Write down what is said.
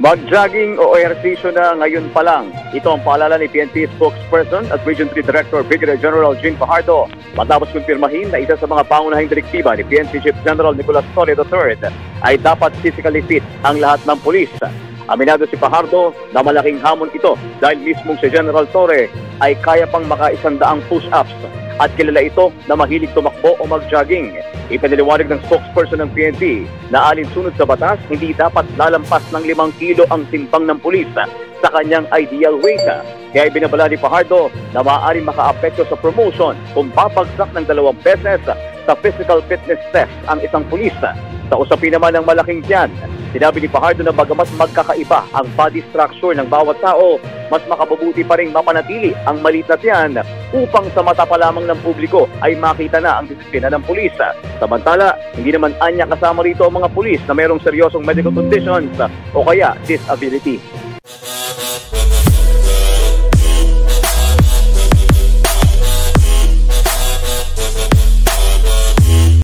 Mag-jogging o ehersisyo na ngayon pa lang. Ito ang paalala ni PNP spokesperson at Region 3 Director Brigadier General Jean Fajardo matapos kumpirmahin na isa sa mga pangunahing direktiba ni PNP Chief General Nicolas Torre III ay dapat physically fit ang lahat ng pulis. Aminado si Fajardo na malaking hamon ito dahil mismong si General Torre ay kaya pang maka-100 push-ups at kilala ito na mahilig tumakbo o mag-jogging. Ipinaliwanag ng spokesperson ng PNP na alinsunod sa batas, hindi dapat lalampas ng 5 kilo ang timbang ng pulis sa kanyang ideal weight. Kaya binabala ni Fajardo na maaaring makaapekto sa promotion kung babagsak ng 2 beses sa physical fitness test ang isang pulis. Sa usapin naman ng malaking tiyan, sinabi ni Fajardo na bagamat magkakaiba ang body structure ng bawat tao, mas makabubuti pa rin mapanatili ang maliit na tiyan upang sa mata pa lamang ng publiko ay makita na ang disiplina ng pulis. Samantala, hindi naman anya kasama rito ang mga pulis na mayroong seryosong medical conditions o kaya disability.